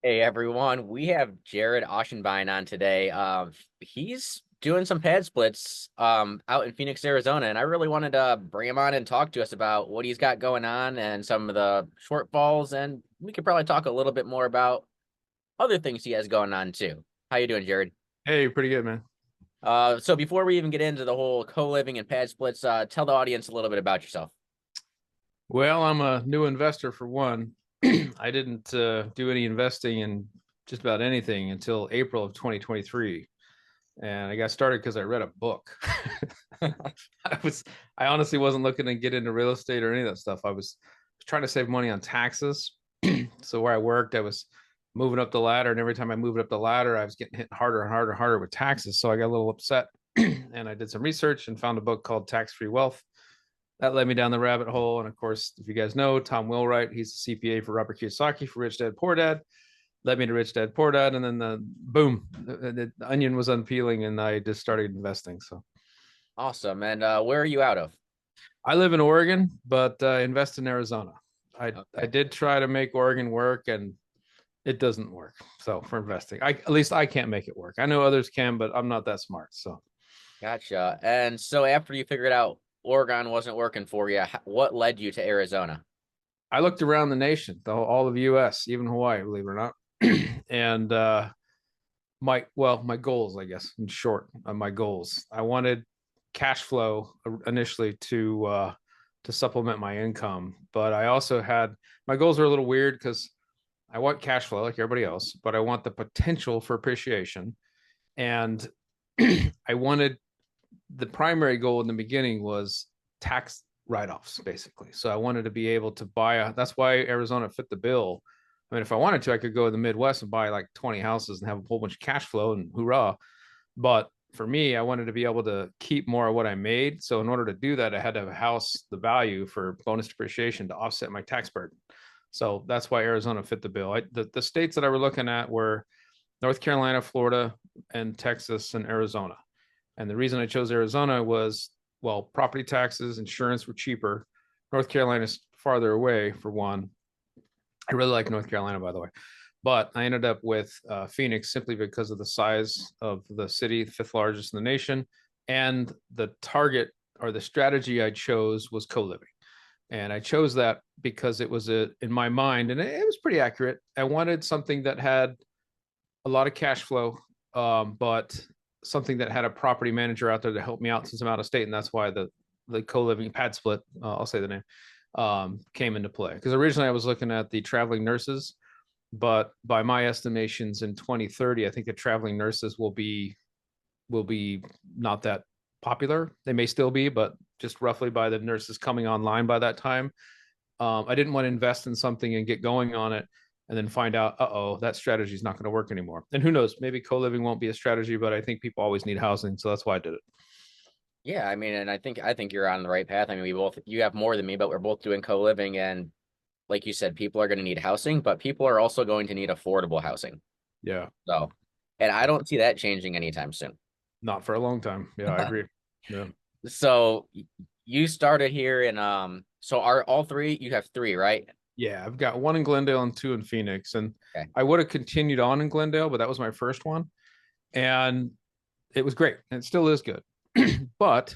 Hey everyone, we have Jared Oschenbein on today. He's doing some pad splits out in Phoenix, Arizona, and I really wanted to bring him on and talk to us about what he's got going on and some of the shortfalls, and we could probably talk a little bit more about other things he has going on too. How you doing, Jared? Hey, pretty good, man. So before we even get into the whole co-living and pad splits, tell the audience a little bit about yourself. Well, I'm a new investor for one. I didn't do any investing in just about anything until April of 2023. And I got started because I read a book. I was I honestly wasn't looking to get into real estate or any of that stuff. I was trying to save money on taxes. So where I worked, I was moving up the ladder, and every time I moved up the ladder, I was getting hit harder and harder and harder with taxes. So I got a little upset and I did some research and found a book called Tax-Free Wealth. That led me down the rabbit hole. And of course, if you guys know Tom Wheelwright, he's the CPA for Robert Kiyosaki for Rich Dad Poor Dad. Led me to Rich Dad Poor Dad, and then the boom, the onion was unpeeling, and I just started investing. So Awesome. And where are you out of? I live in Oregon, but invest in Arizona. I Okay. did try to make Oregon work, and it doesn't work. So for investing, at least I can't make it work. I know others can, but I'm not that smart. So Gotcha. And so after you figured out Oregon wasn't working for you, what led you to Arizona? I looked around the nation, all of the U.S., even Hawaii, believe it or not, and my goals, I guess, in short, my goals. I wanted cash flow initially to supplement my income, but I also had my goals are a little weird because I want cash flow like everybody else, but I want the potential for appreciation, and I wanted the primary goal in the beginning was tax write-offs, basically. So I wanted to be able to buy that's why Arizona fit the bill. I mean, if I wanted to, I could go to the Midwest and buy like 20 houses and have a whole bunch of cash flow and hoorah. But for me, I wanted to be able to keep more of what I made. So in order to do that, I had to have a house, the value for bonus depreciation to offset my tax burden. So that's why Arizona fit the bill. The states that I were looking at were North Carolina, Florida, and Texas and Arizona. And the reason I chose Arizona was, well, property taxes, insurance were cheaper. North Carolina's farther away, for one. I really like North Carolina, by the way. But I ended up with Phoenix simply because of the size of the city, the fifth largest in the nation. And the target or the strategy I chose was co living. And I chose that because it was in my mind, and it was pretty accurate. I wanted something that had a lot of cash flow, but something that had a property manager out there to help me out since I'm out of state, and that's why the co-living pad split, I'll say the name, came into play. Because originally I was looking at the traveling nurses, but by my estimations in 2030, I think the traveling nurses will be not that popular. They may still be, but just roughly by the nurses coming online by that time. I didn't want to invest in something and get going on it and then find out, oh, that strategy is not going to work anymore. And who knows, maybe co-living won't be a strategy, but I think people always need housing. So that's why I did it. Yeah, I mean, and I think you're on the right path. I mean, you have more than me, but we're both doing co-living, and like you said, people are going to need housing, but people are also going to need affordable housing. Yeah. So, and I don't see that changing anytime soon. Not for a long time. Yeah, I agree. Yeah. So you started here in so are all three, you have three, right? Yeah. I've got one in Glendale and two in Phoenix. And Okay. I would have continued on in Glendale, but that was my first one. And it was great. And it still is good. But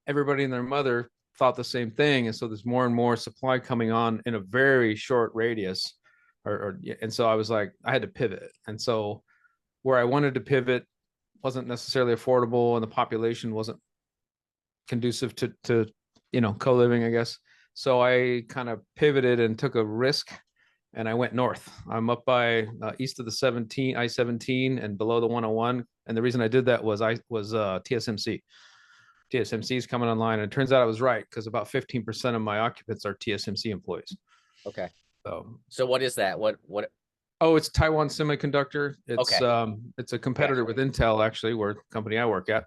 everybody and their mother thought the same thing. And so there's more and more supply coming on in a very short radius. And so I was like, I had to pivot. And so where I wanted to pivot wasn't necessarily affordable and the population wasn't conducive to co-living, I guess. So I kind of pivoted and took a risk and I went north. I'm up by east of the 17 I-17 and below the 101. And the reason I did that was I was TSMC. TSMC is coming online, and it turns out I was right because about 15% of my occupants are TSMC employees. Okay. So, So what is that? What oh, it's Taiwan Semiconductor. okay. It's a competitor Gotcha. with Intel, actually, where the company I work at.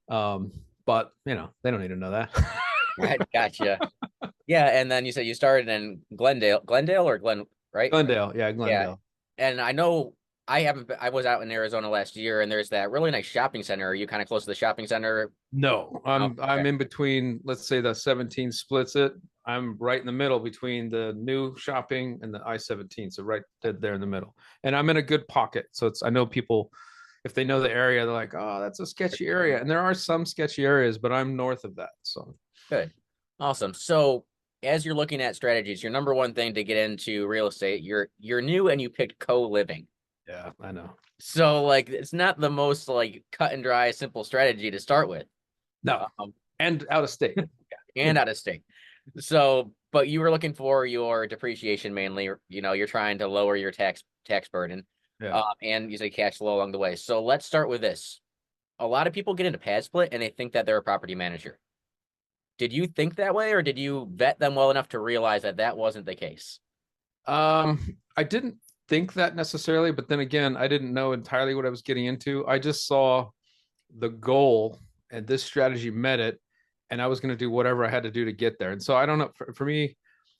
But they don't need to know that. Right. Gotcha. Yeah, and then you said you started in Glendale or Glen, right? Glendale, yeah, Yeah. Glendale. And I know I haven't been, I was out in Arizona last year, and there's that really nice shopping center. Are you kind of close to the shopping center? No, No. I'm Okay. in between. Let's say the 17 splits it. I'm right in the middle between the new shopping and the I-17. So right dead there in the middle. And I'm in a good pocket. So I know people, if they know the area, they're like, oh, that's a sketchy area. And there are some sketchy areas, but I'm north of that. So Good. Awesome. So as you're looking at strategies, your number one thing to get into real estate, you're new and you picked co-living. yeah, I know. So like it's not the most like cut and dry, simple strategy to start with. No. Um, And out of state. and out of state. So, but you were looking for your depreciation mainly, you're trying to lower your tax burden, Yeah. and you say cash flow along the way. So let's start with this. A lot of people get into pad split and they think that they're a property manager. Did you think that way, or did you vet them well enough to realize that that wasn't the case? I didn't think that necessarily, but then again, I didn't know entirely what I was getting into. I just saw the goal and this strategy met it, and I was going to do whatever I had to do to get there. And so I don't know, for me,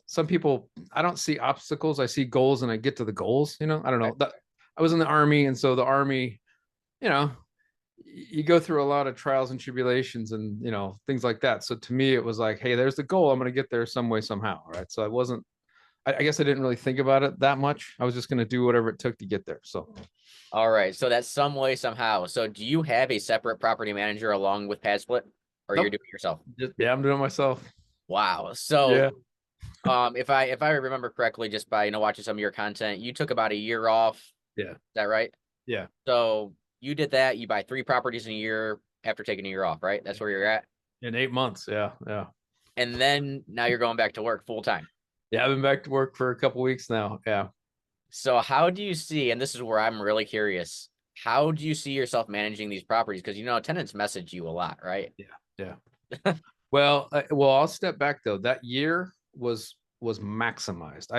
some people, I don't see obstacles, I see goals and I get to the goals. I don't know that I was in the army, and so the army, you know you go through a lot of trials and tribulations and things like that. So to me it was like, hey, there's the goal, I'm going to get there some way somehow, right? So I wasn't, I guess I didn't really think about it that much. I was just going to do whatever it took to get there. So All right, so that's some way somehow. So do you have a separate property manager along with pad split, or you're nope. doing it yourself? Yeah, I'm doing it myself. Wow. So Yeah. if I remember correctly, just by watching some of your content, you took about a year off. Yeah. Is that right? Yeah. So you did that. You buy 3 properties in a year after taking a year off, right? That's where you're at. In 8 months. Yeah. Yeah. And then now you're going back to work full time. Yeah, I've been back to work for a couple weeks now. Yeah. So how do you see, and this is where I'm really curious, how do you see yourself managing these properties? Because tenants message you a lot, right? Yeah. Yeah. Well, I'll step back though. That year was maximized.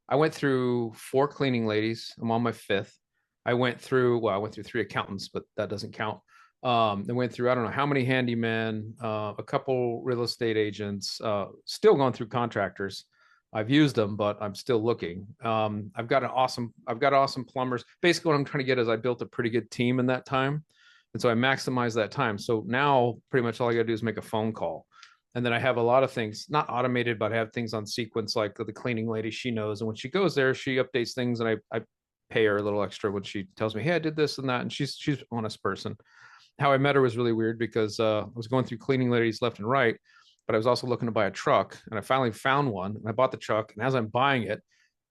I went through 4 cleaning ladies. I'm on my fifth. I went through 3 accountants, but that doesn't count. I went through, I don't know how many handymen, a couple real estate agents, still going through contractors. I've used them, but I'm still looking. I've got awesome plumbers. Basically, what I'm trying to get is I built a pretty good team in that time. And so I maximized that time. So now pretty much all I got to do is make a phone call. And then I have a lot of things, not automated, but I have things on sequence, like the cleaning lady, she knows. And when she goes there, she updates things, and I pay her a little extra when she tells me, hey, I did this and that. And she's an honest person. How I met her was really weird because I was going through cleaning ladies left and right, but I was also looking to buy a truck. And I finally found one, and I bought the truck. And as I'm buying it,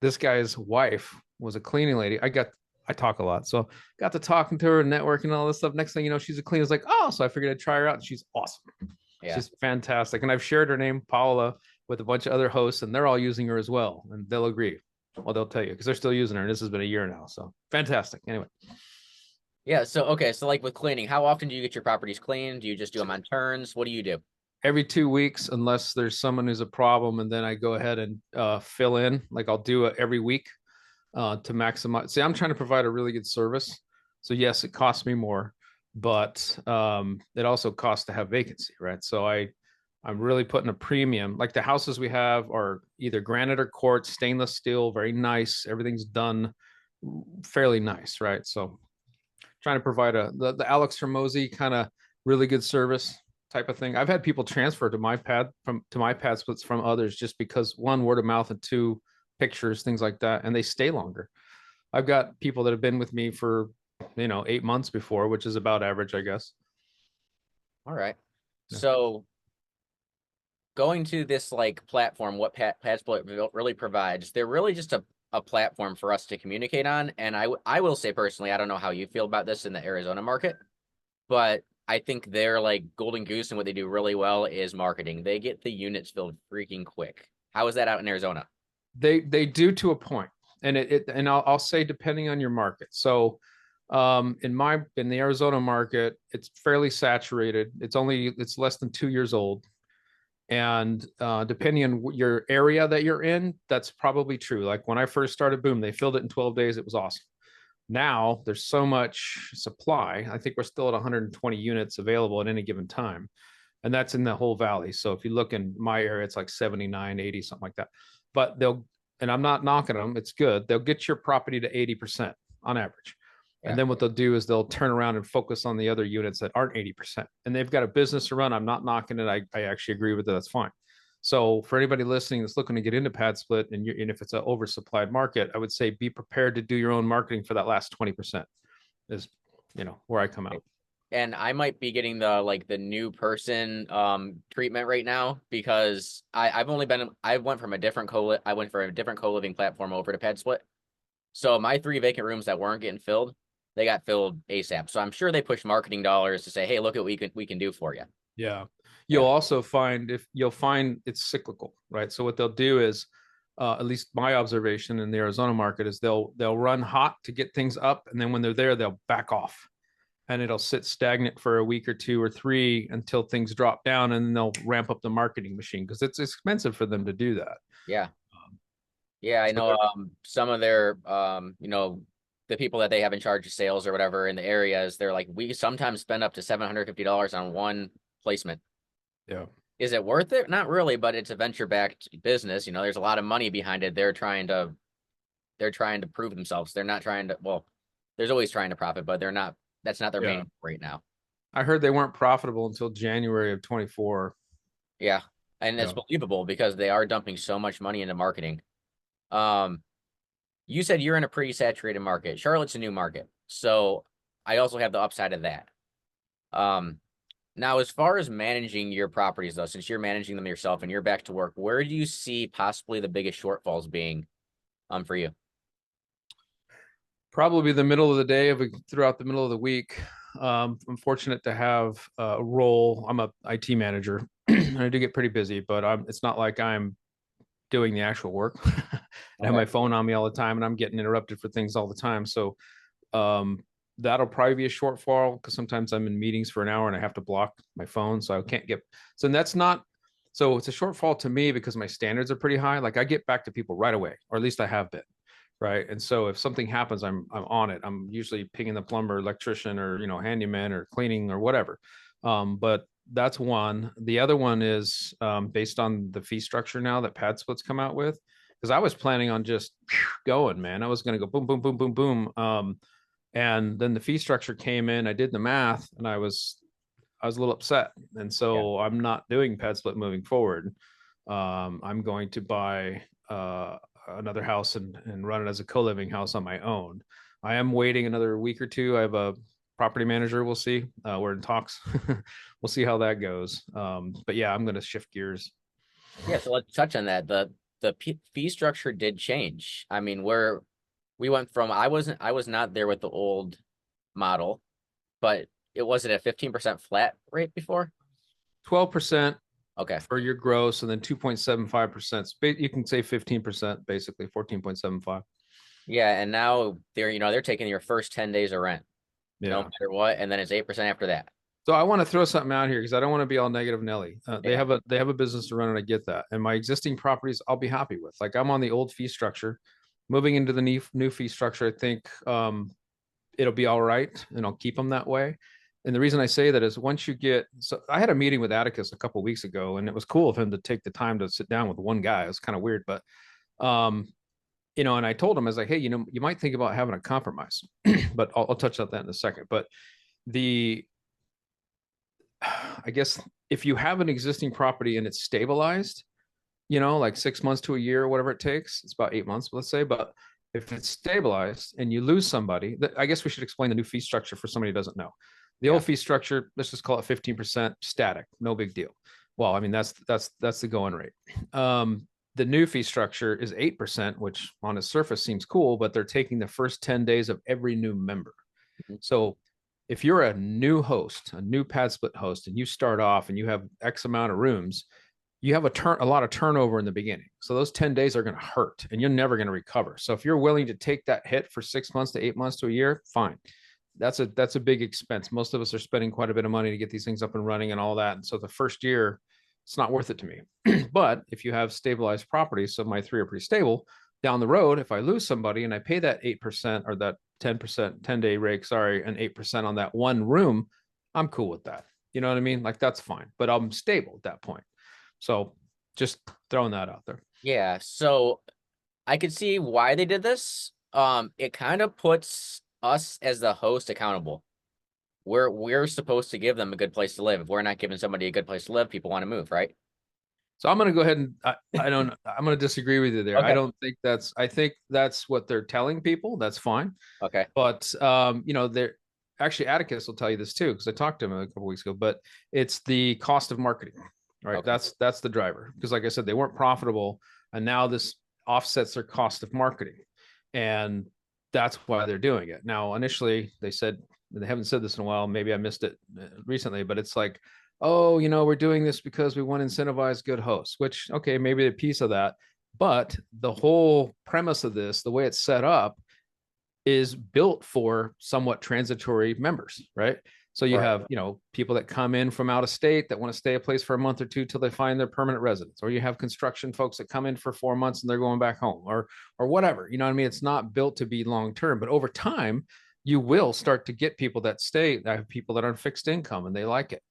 this guy's wife was a cleaning lady. I talk a lot. So got to talking to her and networking and all this stuff. Next thing you know, she's a cleaner. I was like, oh, so I figured I'd try her out. And she's awesome. Yeah. She's fantastic. And I've shared her name, Paula, with a bunch of other hosts, and they're all using her as well. And they'll agree. Well, they'll tell you because they're still using her. And this has been a year now. So fantastic. Anyway. Yeah. So, okay. So, like with cleaning, how often do you get your properties cleaned? Do you just do them on turns? What do you do? Every 2 weeks, unless there's someone who's a problem. And then I go ahead and fill in. Like I'll do it every week to maximize. See, I'm trying to provide a really good service. So yes, it costs me more, but it also costs to have vacancy, right? So I'm really putting a premium. Like the houses we have are either granite or quartz, stainless steel, very nice. Everything's done fairly nice, right? So trying to provide the Alex Hermosi kind of really good service type of thing. I've had people transfer to my pad splits from others just because, one, word of mouth, and two, pictures, things like that, and they stay longer. I've got people that have been with me for 8 months before, which is about average, I guess. All right. Yeah. So, going to this like platform, what pad split really provides, they're really just a platform for us to communicate on. And I will say personally, I don't know how you feel about this in the Arizona market, but I think they're like golden goose, and what they do really well is marketing. They get the units filled freaking quick. How is that out in Arizona? They do to a point, and I'll say depending on your market. So in the Arizona market, it's fairly saturated. It's less than 2 years old. And depending on your area that you're in, that's probably true. Like when I first started, boom, they filled it in 12 days. It was awesome. Now there's so much supply. I think we're still at 120 units available at any given time. And that's in the whole valley. So if you look in my area, it's like 79, 80, something like that. But and I'm not knocking them, it's good. They'll get your property to 80% on average. Yeah. And then what they'll do is they'll turn around and focus on the other units that aren't 80%. And they've got a business to run. I'm not knocking it. I actually agree with it. That's fine. So for anybody listening that's looking to get into pad split, and if it's an oversupplied market, I would say be prepared to do your own marketing for that last 20%. Is where I come out. And I might be getting the new person treatment right now because I went from a different co-living platform over to pad split. So my 3 vacant rooms that weren't getting filled, they got filled ASAP. So I'm sure they pushed marketing dollars to say, hey, look at what we can do for you. Yeah. You'll Yeah. also find you'll find it's cyclical, right? So what they'll do is, at least my observation in the Arizona market is they'll run hot to get things up, and then when they're there, they'll back off, and it'll sit stagnant for a week or two or three until things drop down, and then they'll ramp up the marketing machine because it's expensive for them to do that. Yeah. Yeah, I So know some of their the people that they have in charge of sales or whatever in the areas, they're like, we sometimes spend up to $750 on one placement. yeah, Is it worth it? Not really, but it's a venture-backed business. There's a lot of money behind it. They're trying to prove themselves. They're not trying to, well, there's always trying to profit, but that's not their yeah. main right now. I heard they weren't profitable until January of 24. Yeah. And it's Yeah. believable because they are dumping so much money into marketing. Um, you said you're in a pretty saturated market. Charlotte's a new market. So I also have the upside of that. Um, Now, as far as managing your properties, though, since you're managing them yourself and you're back to work, where do you see possibly the biggest shortfalls being for you? Probably the middle of the day throughout the middle of the week. I'm fortunate to have a role. I'm a IT manager, and I do get pretty busy, but it's not like I'm doing the actual work. I have Okay. my phone on me all the time, and I'm getting interrupted for things all the time. So um, that'll probably be a shortfall because sometimes I'm in meetings for an hour and I have to block my phone, so I can't get. So that's not. So it's a shortfall to me because my standards are pretty high. Like I get back to people right away, or at least I have been. Right. And so if something happens, I'm on it. I'm usually pinging the plumber, electrician, or handyman or cleaning or whatever. But that's one. The other one is based on the fee structure now that Pad Split's come out with. Because I was planning on just going, man. I was going to go boom, boom, boom, boom, boom. And then the fee structure came in. I did the math, and I was a little upset, and Yeah. so I'm not doing Pad Split moving forward. I'm going to buy another house and run it as a co-living house on my own. I am waiting another week or two. I have a property manager. We'll see. We're in talks. We'll see how that goes. But yeah, I'm going to shift gears. Yeah. So let's touch on that. The fee structure did change. I mean, we went from I was not there with the old model, but it was it a 15% flat rate before? 12% Okay. for your gross, and then 2.75%. You can say 15%, basically 14.75. Yeah, and now they're taking your first 10 days of rent, no Yeah. matter what, and then it's 8% after that. So I want to throw something out here because I don't want to be all negative Nelly. They Yeah. have a business to run, and I get that. And my existing properties, I'll be happy with. Like I'm on the old fee structure, moving into the new fee structure. I think it'll be all right, and I'll keep them that way. And the reason I say that is once you get, so I had a meeting with Atticus a couple of weeks ago, and it was cool of him to take the time to sit down with one guy. It was kind of weird, but um, and I told him, I was like, hey, you might think about having a compromise, but I'll touch on that in a second. But the I guess if you have an existing property and it's stabilized, like 6 months to a year, whatever it takes, it's about 8 months, let's say. But if it's stabilized and you lose somebody, I guess we should explain the new fee structure for somebody who doesn't know. The Yeah. old fee structure, let's just call it 15% static, no big deal. Well, I mean, that's the going rate. The new fee structure is 8%, which on the surface seems cool, but they're taking the first 10 days of every new member. Mhm. So if you're a new host, a new pad split host, and you start off and you have X amount of rooms, you have a lot of turnover in the beginning. So those 10 days are going to hurt and you're never going to recover. So if you're willing to take that hit for 6 months to 8 months to a year, fine. That's a big expense. Most of us are spending quite a bit of money to get these things up and running and all that. And so the first year, it's not worth it to me. But if you have stabilized properties, so my three are pretty stable, down the road, if I lose somebody and I pay that 8% or that 10%, 10-day rake, sorry, and 8% on that one room, I'm cool with that. You know what I mean? Like that's fine, but I'm stable at that point. So just throwing that out there. Yeah. So I could see why they did this. It kind of puts us as the host accountable. We're supposed to give them a good place to live. If we're not giving somebody a good place to live, people want to move, right? So I'm going to go ahead and I don't, I'm going to disagree with you there. I Okay. don't think I think that's what they're telling people. That's fine. Okay. But, they're actually, Atticus will tell you this too, because I talked to him a couple weeks ago, but it's the cost of marketing, right? Okay. That's the driver. Because like I said, they weren't profitable. And now this offsets their cost of marketing. And that's why they're doing it. Now, initially they said, they haven't said this in a while. Maybe I missed it recently, but it's like, oh, we're doing this because we want to incentivize good hosts, which, okay, maybe a piece of that. But the whole premise of this, the way it's set up, is built for somewhat transitory members, right? So you Right. have, people that come in from out of state that want to stay a place for a month or two till they find their permanent residence, or you have construction folks that come in for 4 months and they're going back home, or whatever. You know what I mean? It's not built to be long term, but over time, you will start to get people that stay. I have people that are on fixed income and they like it.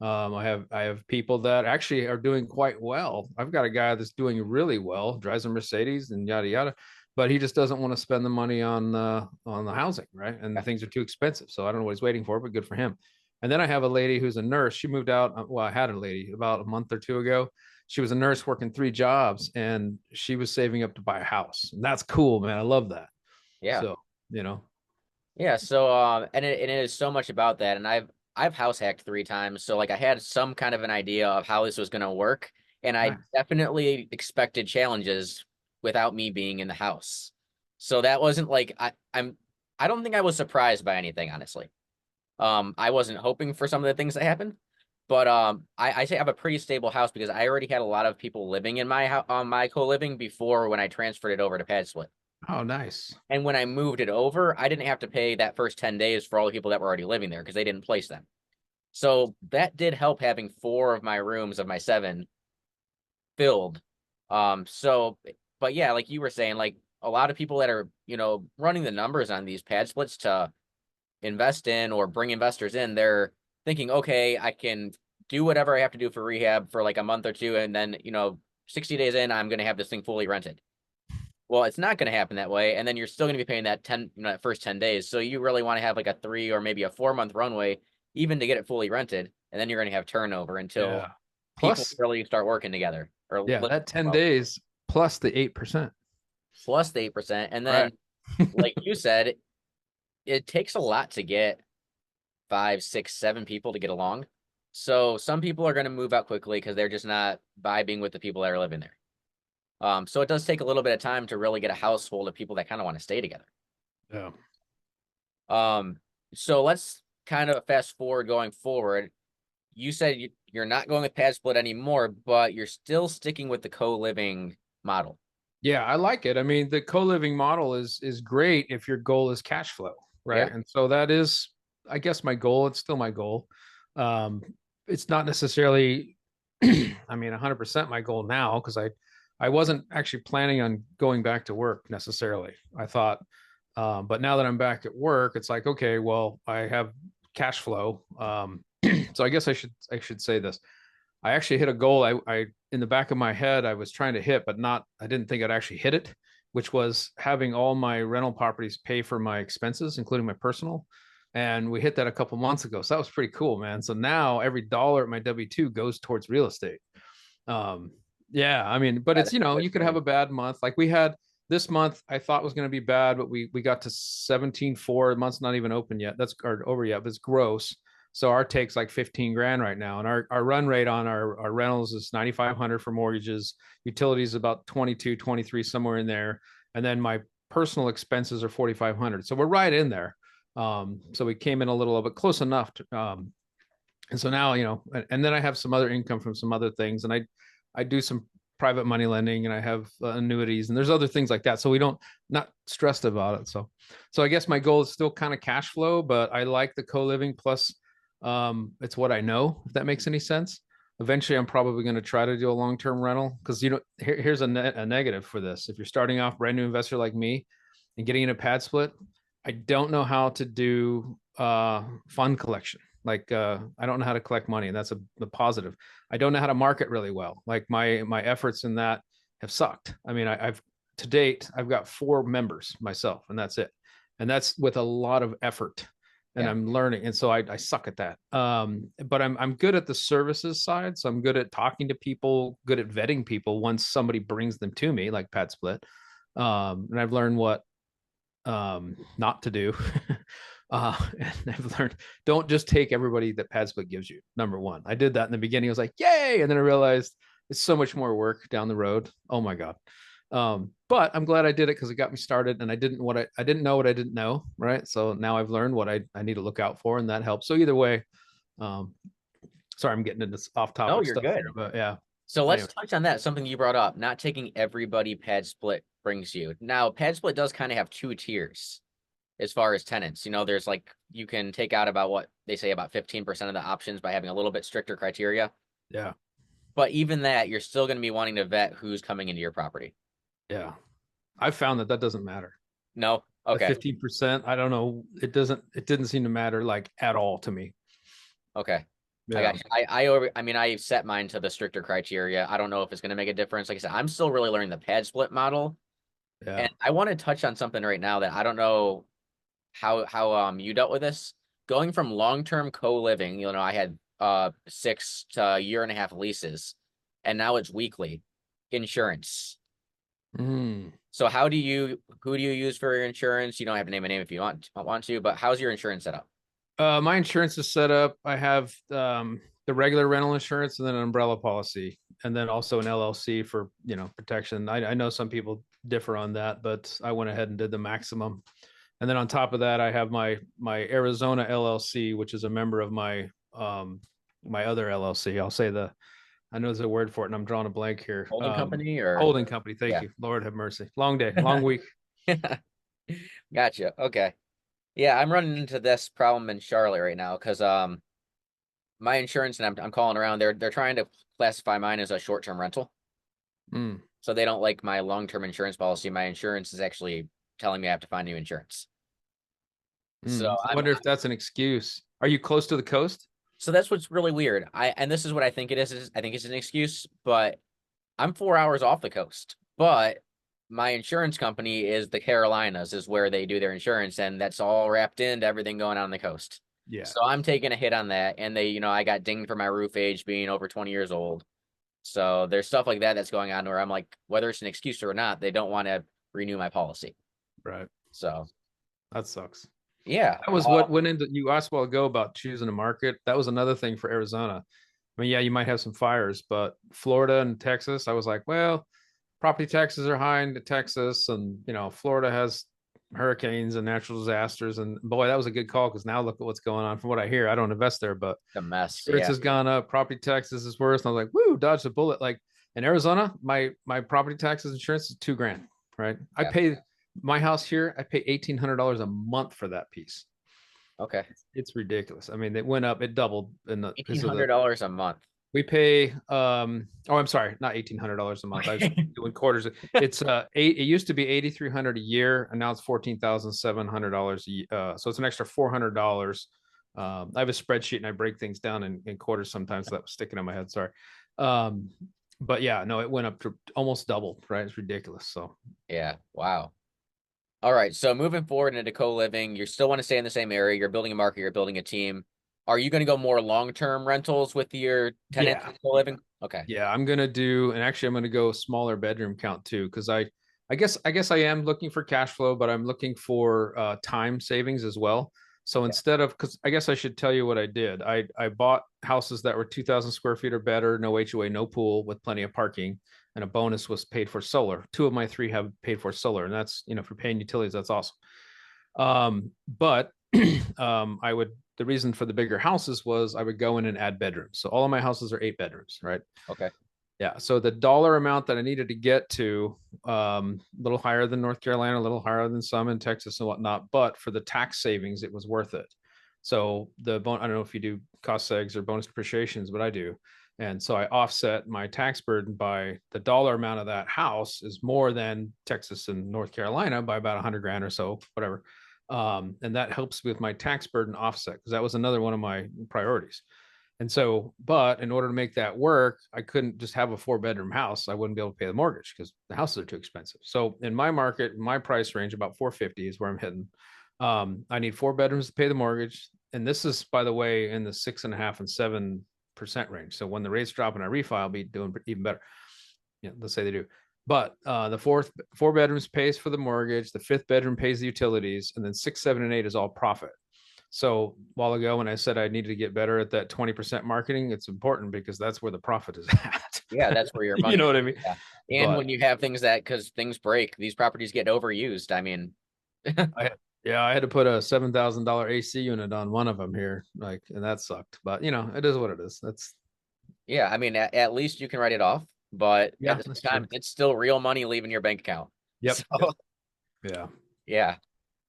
I have people that actually are doing quite well. I've got a guy that's doing really well, drives a Mercedes and yada yada, but he just doesn't want to spend the money on the housing, right? And things are too expensive. So I don't know what he's waiting for, but good for him. And then I have a lady who's a nurse. She moved out. Well, I had a lady about a month or two ago. She was a nurse working 3 jobs, and she was saving up to buy a house. And that's cool, man. I love that. Yeah. So, you know, Yeah. So and it is so much about that. And I've house hacked 3 times. So like I had some kind of an idea of how this was gonna work. And I nice. definitely expected challenges without me being in the house. So that wasn't like I don't think I was surprised by anything, honestly. I wasn't hoping for some of the things that happened, but I say I have a pretty stable house because I already had a lot of people living in my house on my co-living before when I transferred it over to Pad Split. Oh, nice. And when I moved it over, I didn't have to pay that first 10 days for all the people that were already living there because they didn't place them. So that did help having 4 of my 7 filled. So, but yeah, like you were saying, like a lot of people that are, running the numbers on these pad splits to invest in or bring investors in, they're thinking, okay, I can do whatever I have to do for rehab for like a month or two, and then 60 days in, I'm going to have this thing fully rented. Well, it's not going to happen that way, and then you're still going to be paying that that first 10 days. So you really want to have like a 3 or maybe a 4 month runway, even to get it fully rented, and then you're going to have turnover until Yeah. people Plus, really start working together or yeah, live that 10 well, days plus the 8%. plus the 8%, and Right. then like you said, it takes a lot to get 5, 6, 7 people to get along. So some people are going to move out quickly because they're just not vibing with the people that are living there. So it does take a little bit of time to really get a household of people that kind of want to stay together. Yeah. Um, so let's kind of fast forward going forward. You said you're not going with pad split anymore, but you're still sticking with the co-living model. Yeah, I like it. I mean, the co-living model is great if your goal is cash flow, Yeah. right? And so that is, I guess, my goal. It's still my goal. Um, it's not necessarily, I mean, 100% my goal now because I wasn't actually planning on going back to work necessarily. I thought, but now that I'm back at work, it's like, okay, well, I have cash flow. So I guess I should say this. I actually hit a goal. I in the back of my head, I was trying to hit, but not, I didn't think I'd actually hit it, which was having all my rental properties pay for my expenses, including my personal. And we hit that a couple months ago. So that was pretty cool, man. So now every dollar at my W-2 goes towards real estate. Um, yeah, I mean, but Yeah, it's, that's a good you could have thing. a bad month. Like we had this month, I thought was going to be bad, but we got to 17.4. The month's not even open yet. That's or over yet, but it's gross. So our take's like 15 grand right now. And our run rate on our rentals is 9,500 for mortgages, utilities about 22, 23, somewhere in there. And then my personal expenses are 4,500. So we're right in there. So we came in a little bit close enough to, and so now, and then I have some other income from some other things. And I do some private money lending and I have annuities and there's other things like that. So we don't, not stressed about it. So I guess my goal is still kind of cash flow, but I like the co-living plus it's what I know, if that makes any sense. Eventually, I'm probably going to try to do a long-term rental because here's a negative for this. If you're starting off brand new investor like me and getting in a pad split, I don't know how to do fund collection. Like I don't know how to collect money, and that's the positive. I don't know how to market really well. Like my efforts in that have sucked. I mean, I've to date I've got 4 members myself, and that's it. And that's with a lot of effort. and Yeah. I'm learning. And so I suck at that. But I'm good at the services side. So I'm good at talking to people, good at vetting people once somebody brings them to me, like Pad Split. And I've learned what not to do. And I've learned don't just take everybody that Pad Split gives you. Number one, I did that in the beginning. I was like, yay. And then I realized it's so much more work down the road. Oh my God. But I'm glad I did it because it got me started, and I didn't know what I didn't know, right? So now I've learned what I need to look out for, and that helps. So either way, um, sorry, I'm getting into this off No, topic you're stuff here, good. but yeah. So let's Anyway, touch on that. Something you brought up, not taking everybody Pad Split brings you. Now, Pad Split does kind of have two tiers as far as tenants. There's like you can take out about what they say about 15% of the options by having a little bit stricter criteria. yeah, But even that, you're still going to be wanting to vet who's coming into your property. yeah. I found that doesn't matter. No? The Okay. 15%, I don't know. It didn't seem to matter like at all to me. Okay. I Yeah. got you. I mean, I set mine to the stricter criteria. I don't know if it's going to make a difference. Like I said, I'm still really learning the Pad Split model. Yeah. And I want to touch on something right now that I don't know how you dealt with this. Going from long-term co-living, I had 6 to a year and a half leases, and now it's weekly insurance. Mm. So who do you use for your insurance? You don't have to name a name if you want to, but how's your insurance set up? My insurance is set up. I have the regular rental insurance and then an umbrella policy, and then also an LLC for protection. I know some people differ on that, but I went ahead and did the maximum. And then on top of that, I have my Arizona LLC, which is a member of my other LLC. I know there's a word for it, and I'm drawing a blank here. Holding company or Holding company. Thank yeah. you. Lord have mercy. Long day, long week. Gotcha. Okay. Yeah, I'm running into this problem in Charlotte right now because my insurance and I'm calling around. They're trying to classify mine as a short-term rental. Mm, So they don't like my long-term insurance policy. My insurance is actually telling me I have to find new insurance. So I wonder if that's an excuse. Are you close to the coast? so that's what's really weird. And this is what I think it is I think it's an excuse, but I'm 4 hours off the coast. But my insurance company is the Carolinas, is where they do their insurance, and that's all wrapped into everything going on the coast. Yeah. So I'm taking a hit on that. And I got dinged for my roof age being over 20 years old. So there's stuff like that that's going on where I'm like, whether it's an excuse or not, they don't want to renew my policy. Right. So That sucks. yeah. That was what went into you asked a while ago about choosing a market. That was another thing for Arizona. I mean, yeah, you might have some fires, but Florida and Texas, I was like, well, property taxes are high in Texas, and Florida has hurricanes and natural disasters. And boy, that was a good call because now look at what's going on. From what I hear, I don't invest there, but The mess. insurance Yeah. has gone up, property taxes is worse. And I was like, woo, dodged a bullet. Like in Arizona, my property taxes insurance is $2,000, right? I Yeah. pay my house here, I pay $1,800 a month for that piece. Okay. It's ridiculous. I mean, it went up, it doubled in the Eighteen because of hundred the dollars a month. we pay oh I'm sorry, not $1,800 a month. I was Okay. doing quarters. It's it used to be 8,300 a year, and now it's $14,700 so it's an extra $400. I have a spreadsheet and I break things down in quarters sometimes, so that was sticking in my head. Sorry. Um, but yeah, no, it went up to almost doubled, right? It's ridiculous. So Yeah. Wow. All right. So moving forward into co-living, you still want to stay in the same area. You're building a market, you're building a team. Are you going to go more long-term rentals with your tenants yeah, in co-living? Okay. yeah, I'm gonna do, and actually I'm gonna go smaller bedroom count too, because I guess I am looking for cash flow, but I'm looking for time savings as well. So Yeah. instead of, because I guess I should tell you what I did. I bought houses that were 2,000 square feet or better, no HOA, no pool, with plenty of parking, and a bonus was paid for solar. Two of my three have paid for solar, and that's for paying utilities, that's awesome. But I would the reason for the bigger houses was I would go in and add bedrooms. So all of my houses are 8 bedrooms, right? Okay. Yeah. So the dollar amount that I needed to get to, a little higher than North Carolina, a little higher than some in Texas and whatnot. But for the tax savings, it was worth it. So I don't know if you do cost segs or bonus depreciations, but I do. And so I offset my tax burden by the dollar amount of that house is more than Texas and North Carolina by about 100 grand or so, whatever. And that helps with my tax burden offset because that was another one of my priorities. And so, but in order to make that work, I couldn't just have a 4 bedroom house. I wouldn't be able to pay the mortgage because the houses are too expensive. So in my market, my price range, about 450 is where I'm hitting. I need 4 bedrooms to pay the mortgage. And this is, by the way, in the 6.5 and 7% range. So when the rates drop and I refi, I'll be doing even better. Yeah, let's say they do. But the 4 bedrooms pays for the mortgage, the 5th bedroom pays the utilities, and then 6, 7, and 8 is all profit. So a while ago, when I said I needed to get better at that 20% marketing, it's important because that's where the profit is at. Yeah, that's where your You money know is. what I mean? Yeah. And But when you have things that, because things break, these properties get overused. I mean, I yeah, I had to put a $7,000 AC unit on one of them here, like, and that sucked. But it is what it is. That's yeah, I mean, at least you can write it off, but at yeah, the that's same true. time, it's still real money leaving your bank account. Yep, So, yep, yeah,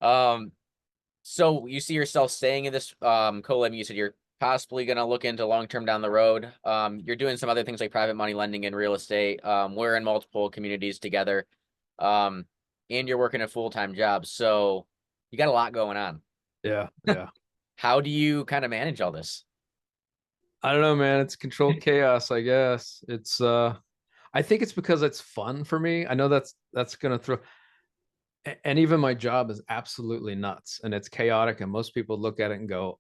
yeah. Um, so you see yourself staying in this co-living. You said you're possibly going to look into long-term down the road. You're doing some other things like private money lending and real estate. We're in multiple communities together. Um, and you're working a full-time job. So you got a lot going on. yeah, yeah. How do you kind of manage all this? I don't know, man. It's controlled chaos, I guess. I think it's because it's fun for me. I know that's gonna throw, and even my job is absolutely nuts and it's chaotic, and most people look at it and go,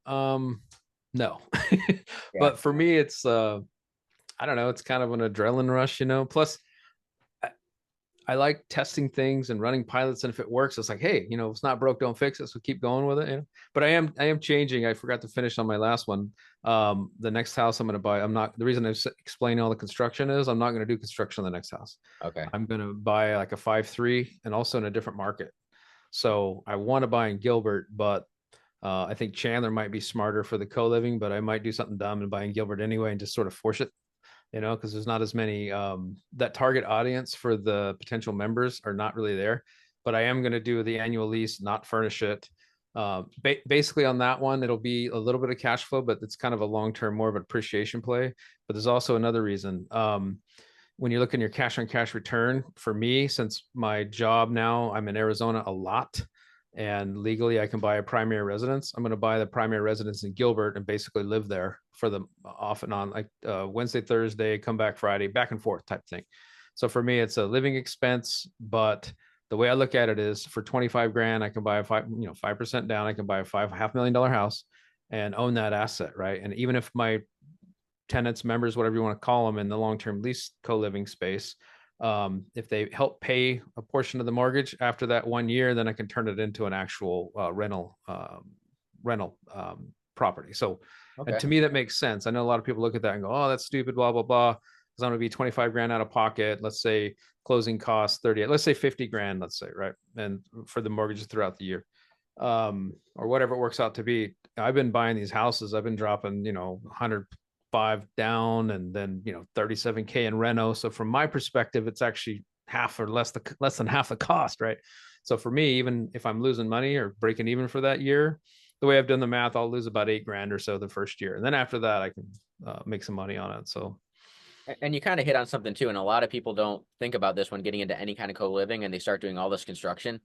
no. Yeah. But for me, it's I don't know, it's kind of an adrenaline rush. Plus, I like testing things and running pilots, and if it works, it's like, hey, if it's not broke, don't fix it. So keep going with it. But I am changing. I forgot to finish on my last one. The next house I'm going to buy, I'm not. The reason I'm explaining all the construction is I'm not going to do construction on the next house. Okay. I'm going to buy like a 5.3 and also in a different market. So I want to buy in Gilbert, but I think Chandler might be smarter for the co-living, but I might do something dumb and buy in Gilbert anyway and just sort of force it, because there's not as many, that target audience for the potential members are not really there. But I am going to do the annual lease, not furnish it. Basically on that one, it'll be a little bit of cash flow, but it's kind of a long-term, more of an appreciation play. But there's also another reason. When you look in your cash on cash return, for me, since my job now, I'm in Arizona a lot, and legally I can buy a primary residence. I'm going to buy the primary residence in Gilbert and basically live there for the off and on, like Wednesday, Thursday, come back Friday, back and forth type thing. So for me, it's a living expense, but the way I look at it is for 25 grand, I can buy a 5% down. I can buy a $5.5 million house and own that asset, right? And even if my tenants, members, whatever you want to call them, in the long-term lease co-living space, if they help pay a portion of the mortgage after that 1 year, then I can turn it into an actual rental property. So, and Okay. to me, that makes sense. I know a lot of people look at that and go, "Oh, that's stupid," blah blah blah. Because I'm going to be 25 grand out of pocket. Let's say closing costs 30. Let's say 50 grand. Let's say, right, and for the mortgages throughout the year, or whatever it works out to be. I've been buying these houses. I've been dropping 105 down, and then 37K in reno. So from my perspective, it's actually half or less than half the cost, right? So for me, even if I'm losing money or breaking even for that year, the way I've done the math, I'll lose about 8 grand or so the first year, and then after that, I can make some money on it. So And you kind of hit on something too, and a lot of people don't think about this when getting into any kind of co-living and they start doing all this construction.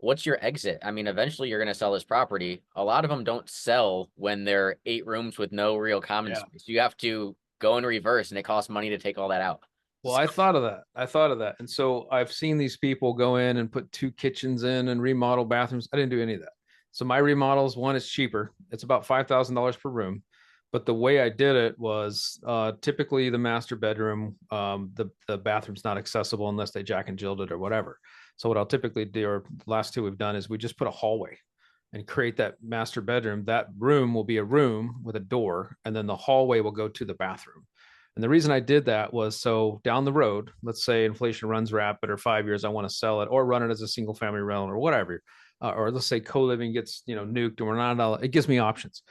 What's your exit? I mean, eventually you're going to sell this property. A lot of them don't sell when they're 8 rooms with no real common yeah. space. You have to go in reverse, and it costs money to take all that out. Well, So, I thought of that. I thought of that. And so I've seen these people go in and put 2 kitchens in and remodel bathrooms. I didn't do any of that. So my remodels, one is cheaper. It's about $5,000 per room. But the way I did it was typically the master bedroom, the bathroom's not accessible unless they jack and jilled it or whatever. So what I'll typically do, or the last two we've done, is we just put a hallway and create that master bedroom. That room will be a room with a door, and then the hallway will go to the bathroom. And the reason I did that was so down the road, let's say inflation runs rapid or 5 years, I want to sell it or run it as a single family rental or whatever. Or let's say co-living gets nuked and we're not allowed, it gives me options.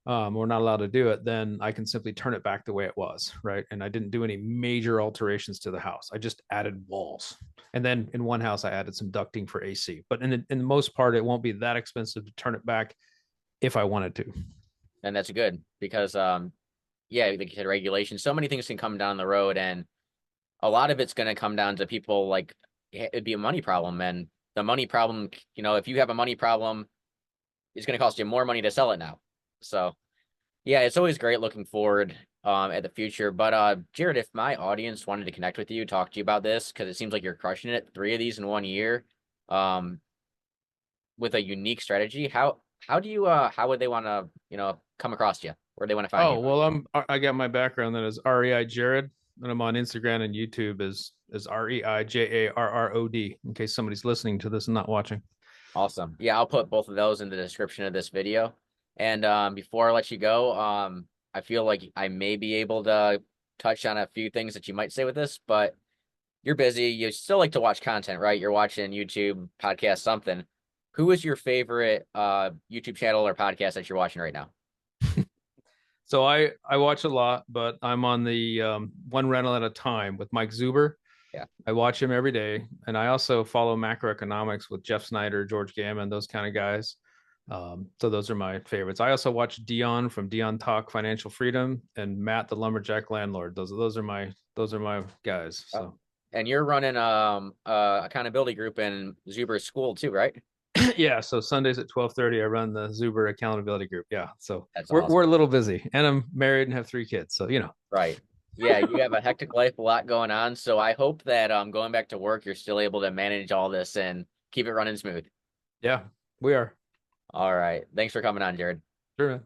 We're not allowed to do it, then I can simply turn it back the way it was, right? And I didn't do any major alterations to the house. I just added walls. And then in one house, I added some ducting for AC. But in the most part, it won't be that expensive to turn it back if I wanted to. and that's good because, yeah, like you said, regulation. So many things can come down the road, and a lot of it's going to come down to people like it'd be a money problem, and the money problem. If you have a money problem, it's going to cost you more money to sell it now. So. Yeah, it's always great looking forward at the future. But Jared, if my audience wanted to connect with you, talk to you about this, because it seems like you're crushing it, 3 of these in 1 year. Um, with a unique strategy. How do you how would they want to, come across you? Where do they want to find you? Oh, well, I got my background that is REI Jared, and I'm on Instagram and YouTube as REIJARROD, in case somebody's listening to this and not watching. Awesome. Yeah, I'll put both of those in the description of this video. And before I let you go, I feel like I may be able to touch on a few things that you might say with this, but you're busy. You still like to watch content, right? You're watching YouTube, podcast, something. Who is your favorite YouTube channel or podcast that you're watching right now? So I watch a lot, but I'm on the one rental at a time with Mike Zuber. Yeah. I watch him every day, and I also follow macroeconomics with Jeff Snyder, George Gammon, those kind of guys. So those are my favorites. I also watch Dion from Dion Talk Financial Freedom and Matt the Lumberjack Landlord. Those are my guys. Oh. So And you're running accountability group in Zuber's school too, right? yeah, so Sundays at 12:30 I run the Zuber accountability group. Yeah. So That's we're awesome. a little busy, and I'm married and have 3 kids. So Right. Yeah, you have a hectic life, a lot going on. So I hope that going back to work, you're still able to manage all this and keep it running smooth. yeah, we are. All right. Thanks for coming on, Jared. Sure.